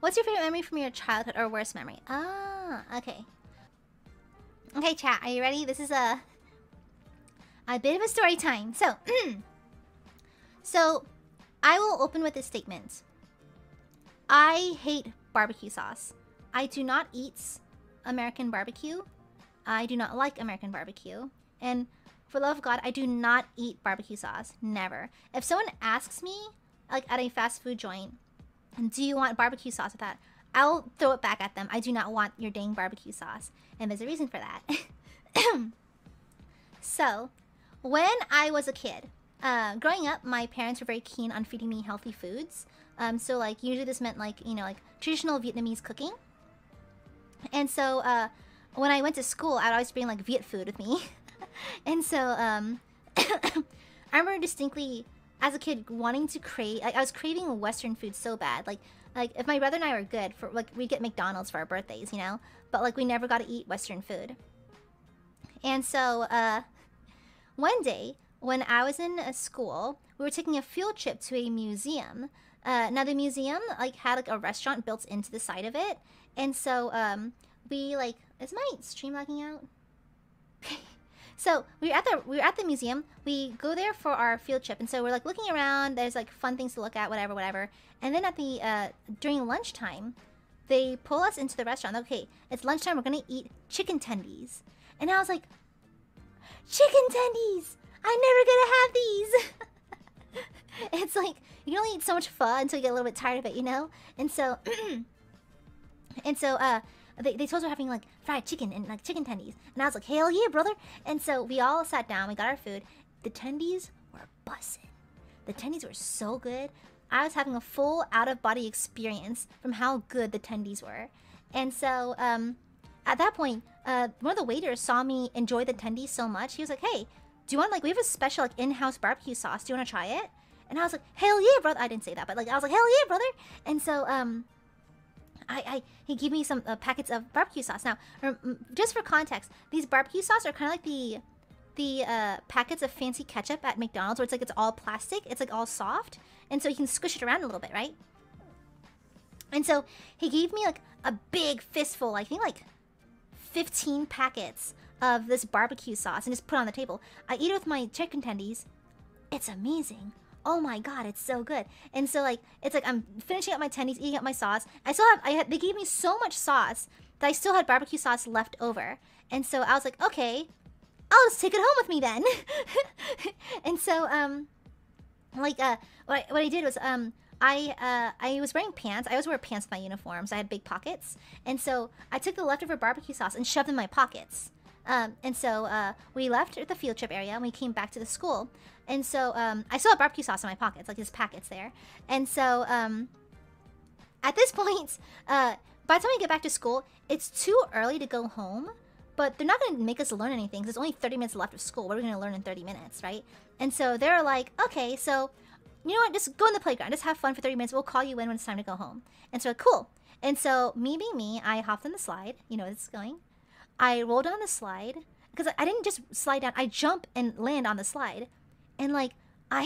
What's your favorite memory from your childhood or worst memory? Ah, okay. Okay, chat, are you ready? This is a bit of a story time. So, so I will open with this statement. I hate barbecue sauce. I do not eat American barbecue. I do not like American barbecue. And for the love of God, I do not eat barbecue sauce. Never. If someone asks me, like at a fast food joint, do you want barbecue sauce with that? I'll throw it back at them. I do not want your dang barbecue sauce. And there's a reason for that. So, when I was a kid, growing up, my parents were very keen on feeding me healthy foods. So like usually this meant like, you know, like traditional Vietnamese cooking. And so when I went to school, I'd always bring like Viet food with me. And so I remember distinctly as a kid wanting to crave, like I was craving Western food so bad. Like if my brother and I were good for like we'd get McDonald's for our birthdays, you know, but like we never got to eat Western food. And so one day when I was in school, we were taking a field trip to a museum. Now the museum like had like a restaurant built into the side of it, and so we like, is my stream lagging out? So we were at the museum. We go there for our field trip, and so we're like looking around. There's like fun things to look at, whatever. And then at the during lunchtime, they pull us into the restaurant. Okay, it's lunchtime. We're gonna eat chicken tendies, and I was like, chicken tendies! I'm never gonna have these. It's like you can only eat so much pho until you get a little bit tired of it, you know? And so, they told us we're having like fried chicken and like chicken tendies. And I was like, hell yeah, brother. And so we all sat down, we got our food. The tendies were bussin'. The tendies were so good. I was having a full out-of-body experience from how good the tendies were. And so, at that point, one of the waiters saw me enjoy the tendies so much. He was like, hey, do you want, like, we have a special, like, in-house barbecue sauce. Do you want to try it? And I was like, hell yeah, brother. I didn't say that, but, like, I was like, hell yeah, brother. And so, he gave me some packets of barbecue sauce. Now, just for context, these barbecue sauce are kind of like the packets of fancy ketchup at McDonald's, where it's like it's all plastic. It's, like, all soft. And so you can squish it around a little bit, right? And so he gave me, like, a big fistful, I think, like, 15 packets of this barbecue sauce and just put it on the table. I eat it with my chicken tendies. It's amazing. Oh my god, it's so good. And so like it's like I'm finishing up my tendies, eating up my sauce. They gave me so much sauce that I still had barbecue sauce left over. And so I was like, okay, I'll just take it home with me then. And so what I did was I was wearing pants. I always wear pants with my uniforms. I had big pockets. And so I took the leftover barbecue sauce and shoved it in my pockets. And so we left at the field trip area and we came back to the school. And so I still have barbecue sauce in my pockets, like there's packets there. And so at this point, by the time we get back to school, it's too early to go home. But they're not going to make us learn anything because there's only 30 minutes left of school. What are we going to learn in 30 minutes, right? And so they're like, okay, so you know what? Just go in the playground. Just have fun for 30 minutes. We'll call you in when it's time to go home. And so cool. And so me being me, I hopped on the slide. You know where this is going. I rolled on the slide because I didn't just slide down. I jump and land on the slide. And like, I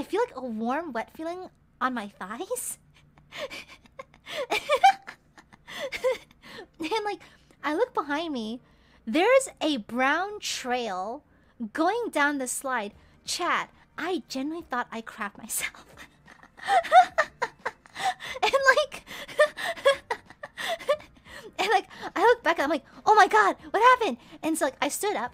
feel like a warm, wet feeling on my thighs. And like, I look behind me. There's a brown trail going down the slide. Chat, I genuinely thought I crapped myself. And like... And like, I look back and I'm like, oh my god, what happened? And so like, I stood up.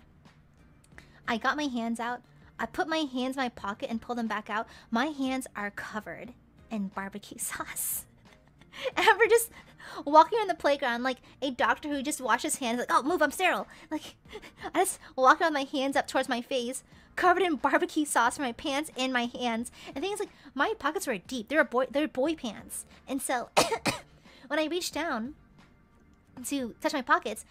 I got my hands out. I put my hands in my pocket and pulled them back out. My hands are covered in barbecue sauce. And we're just walking around the playground like a doctor who just washes hands. Like, oh, move, I'm sterile. Like, I just walk around with my hands up towards my face, covered in barbecue sauce from my pants and my hands. And the thing is, like, my pockets were deep. They're boy pants. And so, when I reached down to touch my pockets,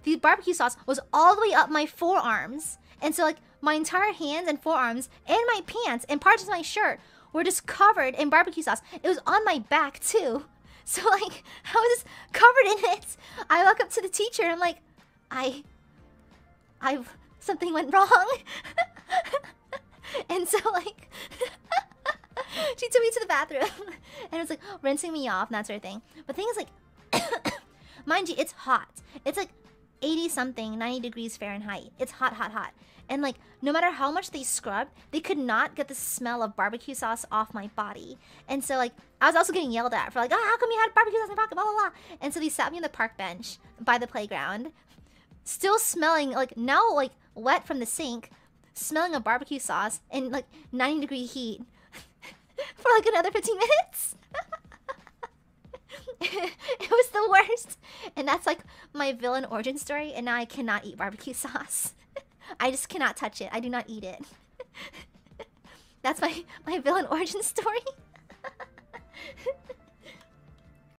the barbecue sauce was all the way up my forearms. And so like my entire hands and forearms and my pants and parts of my shirt were just covered in barbecue sauce. It was on my back too. So like I was just covered in it. I walk up to the teacher and I'm like, something went wrong. And so like She took me to the bathroom and was like rinsing me off and that sort of thing. But the thing is, like, mind you, it's hot. It's like 80 something, 90 degrees Fahrenheit. It's hot, hot, hot. And like, no matter how much they scrubbed, they could not get the smell of barbecue sauce off my body. And so like, I was also getting yelled at for like, oh, how come you had barbecue sauce in my pocket, blah, blah, blah. And so they sat me on the park bench by the playground, still smelling like, now like wet from the sink, smelling of barbecue sauce and like 90-degree heat for like another 15 minutes. It was the worst. And that's like my villain origin story. And now I cannot eat barbecue sauce. I just cannot touch it. I do not eat it. That's my villain origin story.